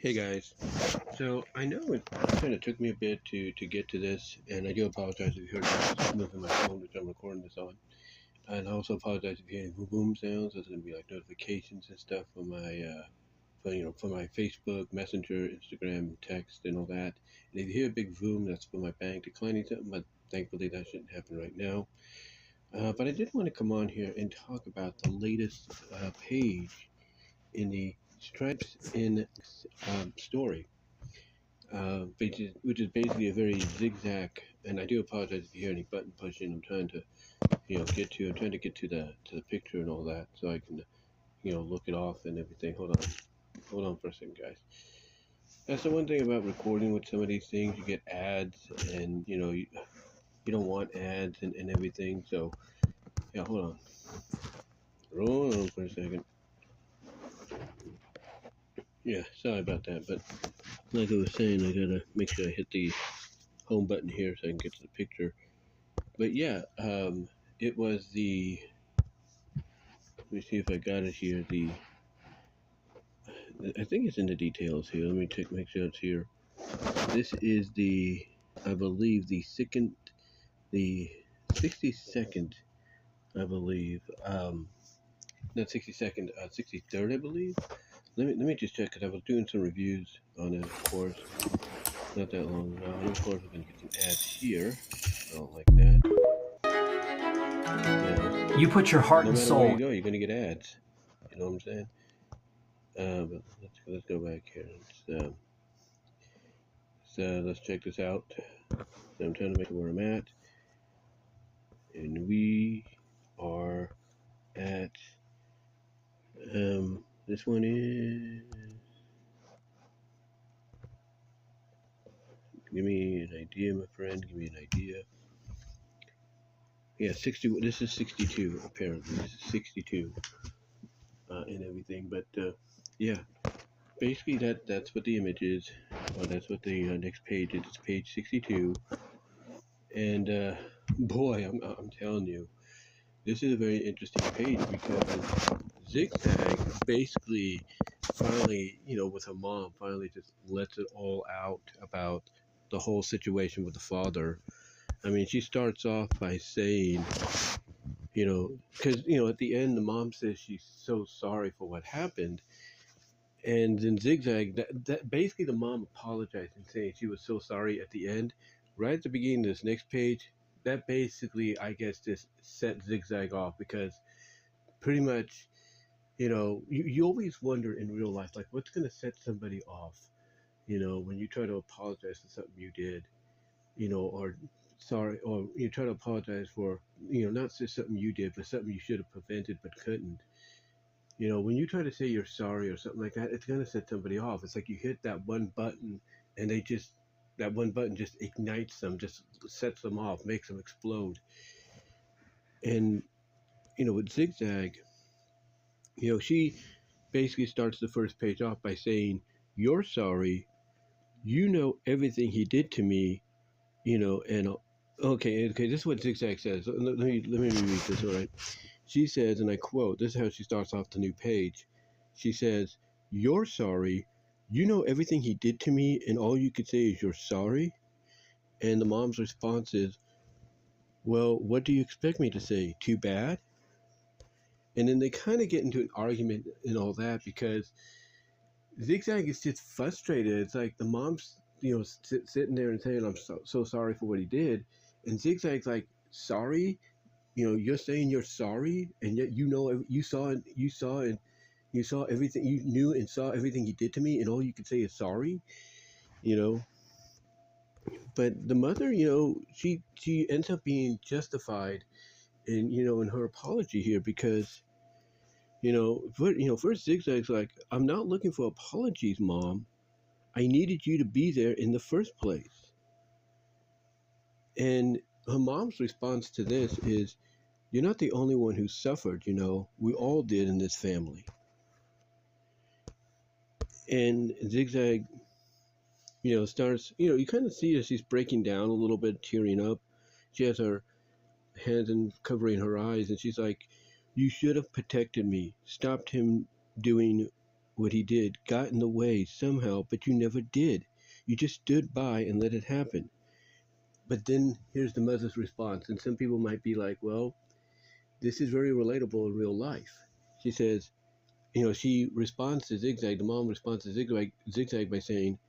Hey guys, so I know it kind of took me a bit to get to this, and I do apologize if you heard me moving my phone, which I'm recording this on. And I also apologize if you hear any boom boom sounds. There's going to be like notifications and stuff for my, for my Facebook, Messenger, Instagram, text, and all that. And if you hear a big boom, that's for my bank declining something, but thankfully that shouldn't happen right now. But I did want to come on here and talk about the latest page in the Stripes in story, which is basically a very zigzag. And I do apologize if you hear any button pushing. I'm trying to, I'm trying to get to the picture and all that, so I can, look it off and everything. Hold on for a second, guys. That's the one thing about recording with some of these things. You get ads, and you don't want ads and everything. So yeah, hold on for a second. Yeah, sorry about that, but like I was saying, I gotta make sure I hit the home button here so I can get to the picture. But yeah, it was the. Let me see if I got it here. I think it's in the details here. Let me make sure it's here. This is I believe, the 62nd, I believe. Not 62nd, 63rd, I believe. Let me just check, because I was doing some reviews on it, of course, not that long ago. And of course, we're gonna get some ads here. I don't like that. You put your heart No and matter where you soul. go, you're gonna get ads. You know what I'm saying? But let's go back here. Let's check this out. So I'm trying to make where I'm at, and we are at this one is. Give me an idea, my friend. Give me an idea. Yeah, 60. This is 62. Apparently, this is 62, and everything. But yeah, basically that's what the image is. Well, that's what the next page is. It's page 62, and boy, I'm telling you, this is a very interesting page, because ZigZag basically finally, with her mom, finally just lets it all out about the whole situation with the father. I mean, she starts off by saying, because, at the end, the mom says she's so sorry for what happened. And then ZigZag, that basically the mom apologized and saying she was so sorry at the end. Right at the beginning of this next page, that basically, I guess, just set ZigZag off, because pretty much, you always wonder in real life, like, what's going to set somebody off, when you try to apologize for something you did, or sorry, or you try to apologize for, not just something you did, but something you should have prevented but couldn't. When you try to say you're sorry or something like that, it's going to set somebody off. It's like you hit that one button, and that one button just ignites them, just sets them off, makes them explode. And, with ZigZag, she basically starts the first page off by saying, "You're sorry. You know everything he did to me, and okay, this is what ZigZag says. Let me reread this, all right? She says, and I quote, this is how she starts off the new page. She says, "You're sorry. You know everything he did to me, and all you could say is you're sorry?" And the mom's response is, "Well, what do you expect me to say? Too bad?" And then they kind of get into an argument and all that, because ZigZag is just frustrated. It's like the mom's, sitting there and saying, "I'm so sorry for what he did," and ZigZag's like, "Sorry? You're saying you're sorry, and yet you saw everything, you knew and saw everything he did to me, and all you could say is sorry." You know. But the mother, she ends up being justified in her apology here, because first ZigZag's like, "I'm not looking for apologies, Mom. I needed you to be there in the first place." And her mom's response to this is, "You're not the only one who suffered, we all did in this family." And ZigZag, starts, you kind of see as she's breaking down a little bit, tearing up. She has her hands and covering her eyes, and she's like, "You should have protected me, stopped him doing what he did got in the way somehow, but you never did. You just stood by and let it happen. But then here's the mother's response, and some people might be like, well, this is very relatable in real life. She says, she responds to ZigZag, the mom responds to ZigZag by saying,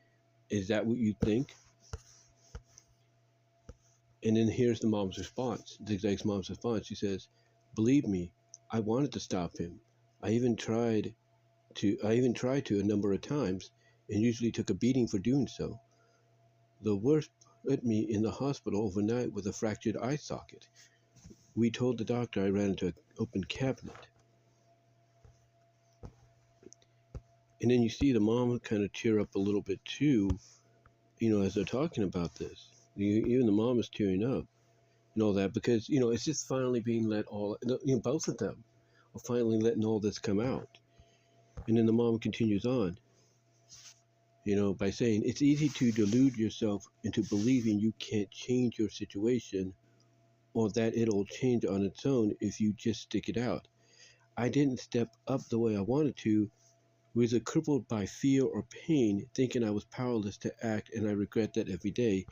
is that what you think? And then here's the mom's response, ZigZag's mom's response. She says, believe me, I wanted to stop him. I even tried to a number of times and usually took a beating for doing so. The worst put me in the hospital overnight with a fractured eye socket. We told the doctor I ran into an open cabinet. And then you see the mom kind of tear up a little bit too, as they're talking about this. Even the mom is tearing up and all that because, it's just finally being both of them are finally letting all this come out. And then the mom continues on, by saying, it's easy to delude yourself into believing you can't change your situation or that it'll change on its own if you just stick it out. I didn't step up the way I wanted to, was crippled by fear or pain, thinking I was powerless to act, and I regret that every day.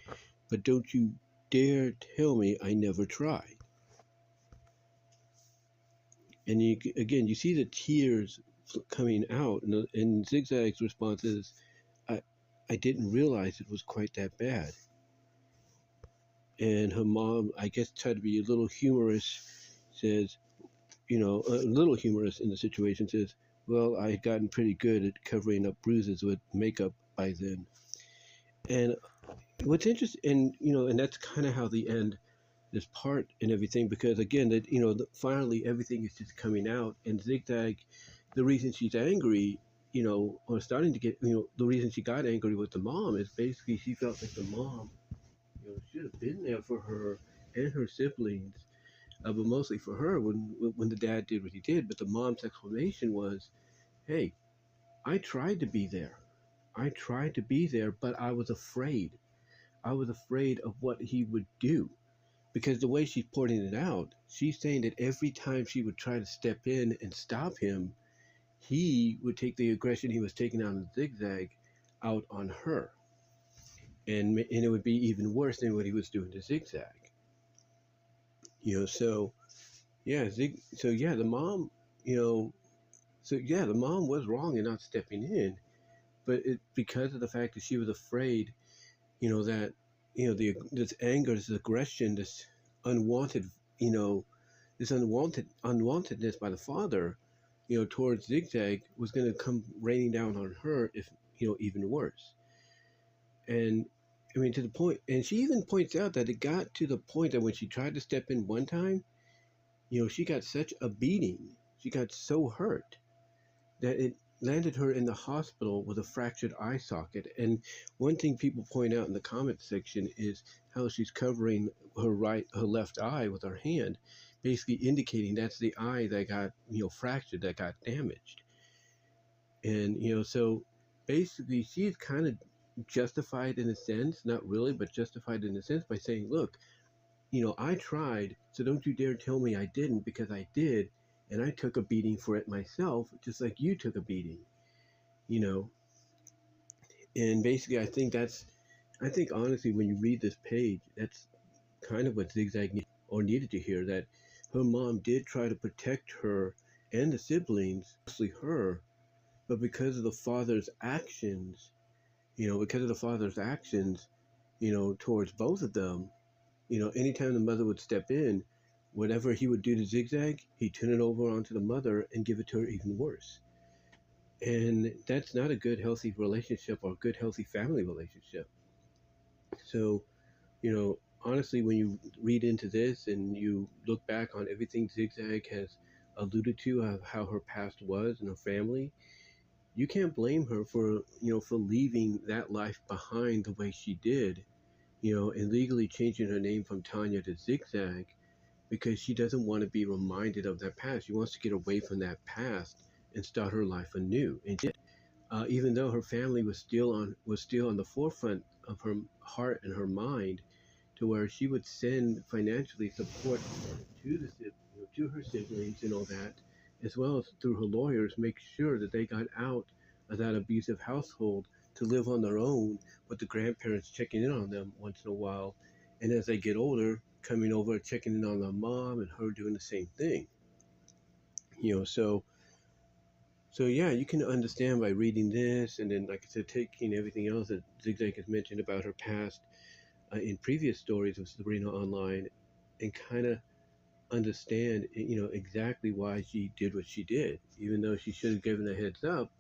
But don't you dare tell me I never tried. And again, you see the tears coming out, and ZigZag's response is, I didn't realize it was quite that bad. And her mom, I guess, tried to be a little humorous, says, a little humorous in the situation, says, well, I had gotten pretty good at covering up bruises with makeup by then. And what's interesting, and that's kind of how they end this part and everything, because again, that finally everything is just coming out, and ZigZag, the reason she's angry, or starting to get, the reason she got angry with the mom is basically she felt like the mom, should have been there for her and her siblings, but mostly for her when the dad did what he did. But the mom's explanation was, "Hey, I tried to be there. I tried to be there, but I was afraid. I was afraid of what he would do." Because the way she's pointing it out, she's saying that every time she would try to step in and stop him, he would take the aggression he was taking out on ZigZag out on her. And it would be even worse than what he was doing to ZigZag. So yeah, the mom, the mom was wrong in not stepping in, but because of the fact that she was afraid, that this anger, this aggression, this unwanted, this unwantedness by the father, towards ZigZag was going to come raining down on her, if even worse. And I mean, to the point, and she even points out that it got to the point that when she tried to step in one time, she got such a beating, she got so hurt that it landed her in the hospital with a fractured eye socket. And one thing people point out in the comment section is how she's covering her left eye with her hand, basically indicating that's the eye that got fractured, that got damaged. And so basically she's kind of justified in a sense, not really, but justified in a sense by saying, look, I tried, so don't you dare tell me I didn't, because I did, and I took a beating for it myself, just like you took a beating, And basically, I think honestly, when you read this page, that's kind of what ZigZag needed to hear, that her mom did try to protect her and the siblings, mostly her, but because of the father's actions, towards both of them, anytime the mother would step in, whatever he would do to ZigZag, he'd turn it over onto the mother and give it to her even worse. And that's not a good, healthy relationship or a good, healthy family relationship. So, honestly, when you read into this and you look back on everything ZigZag has alluded to, of how her past was and her family, you can't blame her for leaving that life behind the way she did, and legally changing her name from Tanya to ZigZag, because she doesn't want to be reminded of that past. She wants to get away from that past and start her life anew. And she did. Even though her family was still on the forefront of her heart and her mind, to where she would send financially support to her siblings and all that, as well as through her lawyers, make sure that they got out that abusive household to live on their own, with the grandparents checking in on them once in a while, and as they get older, coming over checking in on their mom and her doing the same thing. So yeah, you can understand by reading this, and then, like I said, taking everything else that Zigzag has mentioned about her past in previous stories of Sabrina online, and kind of understand, exactly why she did what she did, even though she should have given a heads up.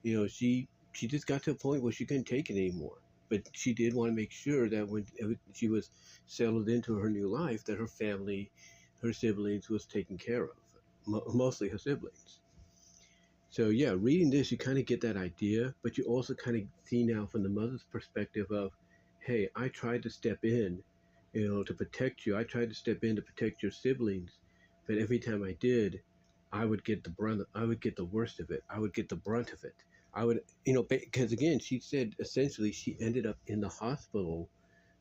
She just got to a point where she couldn't take it anymore. But she did want to make sure that when she was settled into her new life, that her family, her siblings, was taken care of, mostly her siblings. So yeah, reading this, you kind of get that idea, but you also kind of see now from the mother's perspective of, hey, I tried to step in, to protect you. I tried to step in to protect your siblings, but every time I did, I would get the brunt. I would get the worst of it. I would get the brunt of it. I would, because again, she said essentially she ended up in the hospital,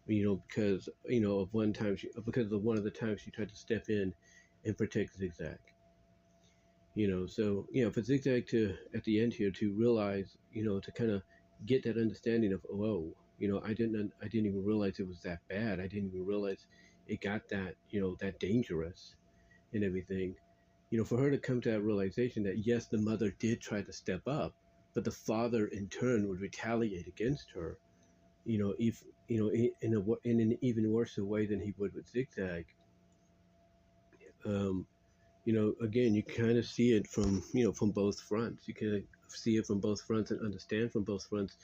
because of one time because of one of the times she tried to step in and protect Zigzag. So for Zigzag to at the end here to realize, to kind of get that understanding of, whoa, I didn't even realize it was that bad. I didn't even realize it got that, that dangerous and everything. For her to come to that realization that yes, the mother did try to step up, but the father in turn would retaliate against her, if in an even worse way than he would with Zigzag. um, again, you kind of see it from, from both fronts. You can see it from both fronts and understand from both fronts,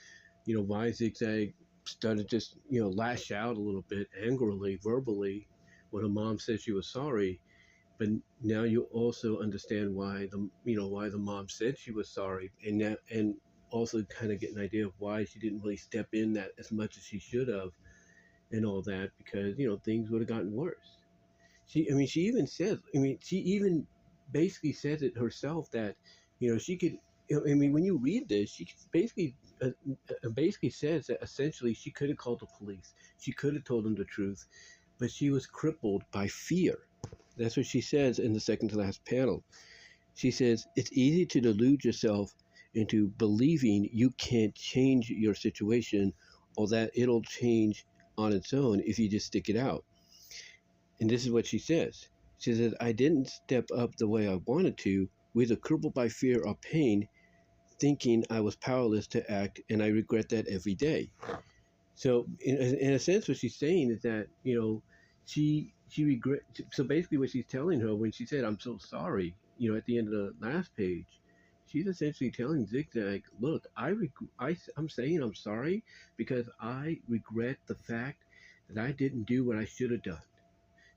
why Zigzag started just, lash out a little bit angrily, verbally, when her mom said she was sorry. But now you also understand why why the mom said she was sorry, and also kind of get an idea of why she didn't really step in that as much as she should have, and all that, because things would have gotten worse. She even says, she even basically says it herself that, she could, when you read this, she basically says that essentially she could have called the police. She could have told them the truth, but she was crippled by fear. That's what she says in the second to last panel. She says, it's easy to delude yourself into believing you can't change your situation, or that it'll change on its own if you just stick it out. And this is what she says. She says, I didn't step up the way I wanted to, whether crippled by fear or pain, thinking I was powerless to act, and I regret that every day. So, in a sense, what she's saying is that, she regret. So basically, what she's telling her when she said, I'm so sorry, at the end of the last page, she's essentially telling Zigzag, look, I'm saying I'm sorry because I regret the fact that I didn't do what I should have done,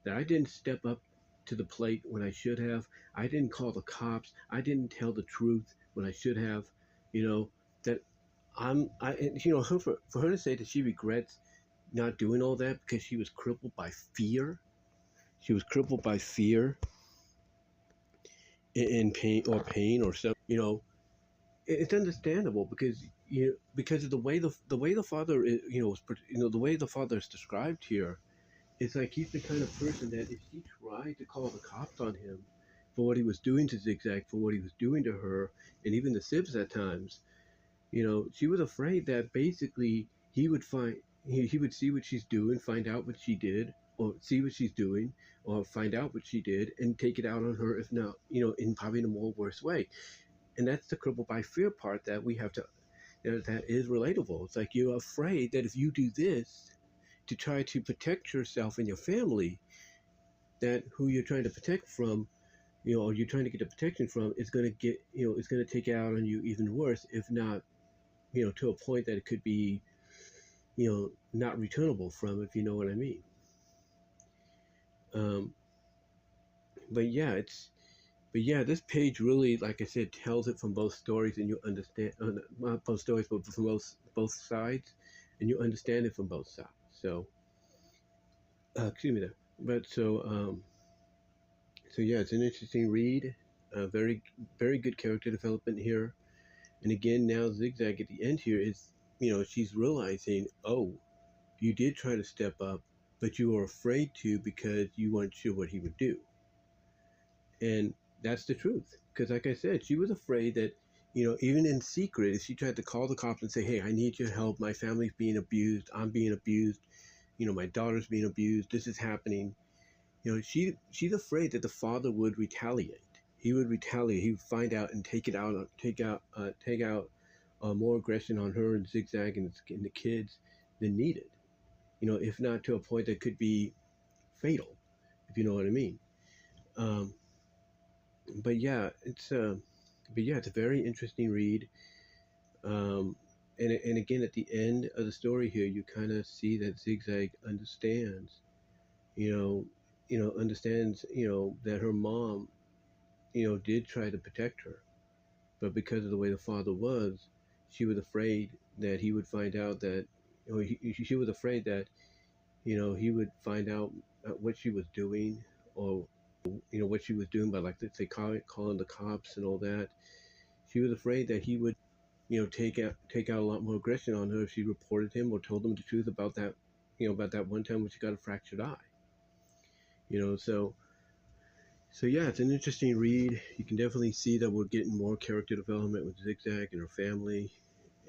that I didn't step up to the plate when I should have. I didn't call the cops. I didn't tell the truth when I should have. That for her to say that she regrets not doing all that because she was crippled by fear. She was crippled by fear and pain or something. It's understandable because because of the way the father is, the way the father is described here. It's like he's the kind of person that if she tried to call the cops on him for what he was doing to Zigzag, for what he was doing to her, and even the Sibs at times, she was afraid that basically he would see what she's doing, find out what she did, or see what she's doing, or find out what she did, and take it out on her, if not, in probably in a more worse way. And that's the crippled by fear part that we have to, that is relatable. It's like you're afraid that if you do this to try to protect yourself and your family, that who you're trying to protect from, or you're trying to get the protection from, is going to get, is going to take it out on you even worse, if not, to a point that it could be, not returnable from, if you know what I mean. Um, but yeah, this page really, like I said, tells it from both stories, and you understand, not both stories, but from both sides, and you understand it from both sides. So, excuse me there. But so yeah, it's an interesting read. Very, very good character development here. And again, now Zigzag at the end here is, she's realizing, oh, you did try to step up, but you were afraid to because you weren't sure what he would do. And that's the truth. Because like I said, she was afraid that even in secret, if she tried to call the cops and say, hey, I need your help, my family's being abused, I'm being abused, my daughter's being abused, this is happening, she's afraid that the father would retaliate. He would retaliate. He would find out and take out more aggression on her and Zigzag and the kids than needed. If not to a point that could be fatal, if you know what I mean. Um, but yeah, it's a very interesting read. And again, at the end of the story here, you kind of see that Zigzag understands, understands, that her mom, did try to protect her, but because of the way the father was, she was afraid that he would find out that, she was afraid that, he would find out what she was doing, or what she was doing by, like, let's say, calling the cops and all that. She was afraid that he would, take out a lot more aggression on her if she reported him or told him the truth about that, about that one time when she got a fractured eye. So yeah, it's an interesting read. You can definitely see that we're getting more character development with Zigzag and her family,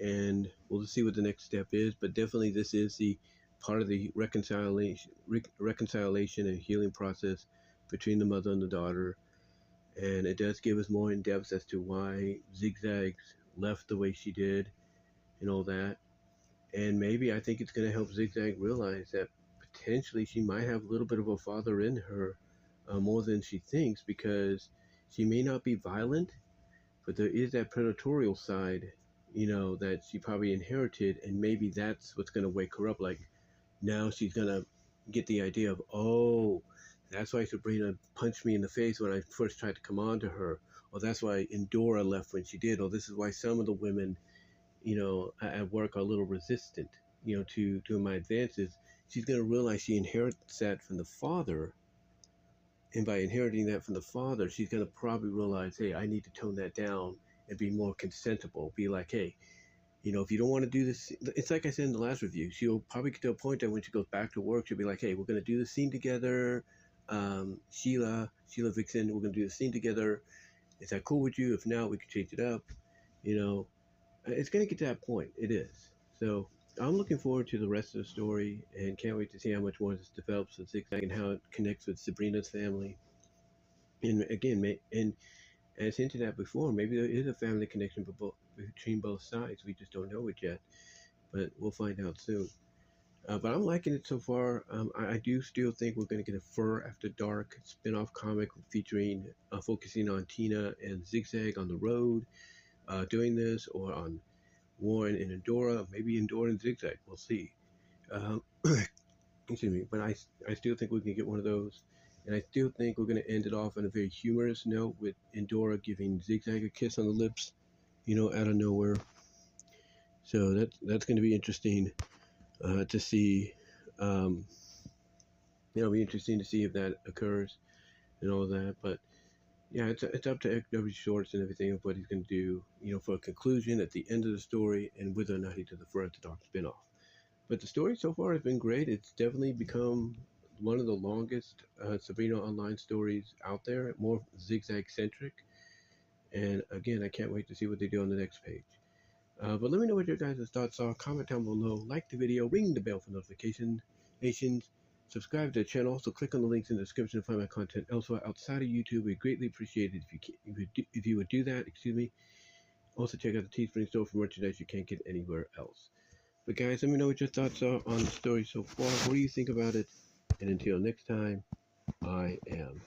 and we'll just see what the next step is. But definitely, this is the part of the reconciliation and healing process between the mother and the daughter, and it does give us more in depth as to why Zigzag left the way she did and all that. And maybe I think it's going to help Zigzag realize that potentially she might have a little bit of a father in her, more than she thinks, because she may not be violent, but there is that predatorial side, that she probably inherited, and maybe that's what's going to wake her up. Like, now she's going to get the idea of, oh, that's why Sabrina punched me in the face when I first tried to come on to her, or that's why Endora left when she did, or this is why some of the women, at work are a little resistant, to my advances. She's going to realize she inherits that from the father, and by inheriting that from the father, she's going to probably realize, hey, I need to tone that down and be more consentable. Be like, hey, if you don't want to do this, it's like I said in the last review, she'll probably get to a point that when she goes back to work, she'll be like, hey, we're going to do the scene together. Sheila Vixen, we're going to do the scene together. Is that cool with you? If not, we can change it up. It's going to get to that point. It is. So I'm looking forward to the rest of the story and can't wait to see how much more this develops with ZigZag and how it connects with Sabrina's family. And again, and as hinted at before, maybe there is a family connection between both sides. We just don't know it yet, but we'll find out soon. But I'm liking it so far. I do still think we're going to get a Fur After Dark spin-off comic featuring, focusing on Tina and Zigzag on the road, doing this, or on Warren and Endora, maybe Endora and Zigzag. We'll see. Um, excuse me, but I still think we can get one of those. And I still think we're going to end it off on a very humorous note with Endora giving Zigzag a kiss on the lips, out of nowhere. So that's going to be interesting to see. It'll be interesting to see if that occurs and all that. But yeah, it's up to W. Shorts and everything of what he's going to do, for a conclusion at the end of the story, and whether or not he does the Fur After Dark spinoff. But the story so far has been great. It's definitely become one of the longest Sabrina online stories out there, more Zigzag centric. And again, I can't wait to see what they do on the next page. But let me know what your guys' thoughts are. Comment down below, like the video, ring the bell for notifications, subscribe to the channel. Also, click on the links in the description to find my content elsewhere outside of YouTube. We greatly appreciate it if you would do that. Excuse me. Also, check out the Teespring store for merchandise you can't get anywhere else. But guys, let me know what your thoughts are on the story so far. What do you think about it? And until next time, I am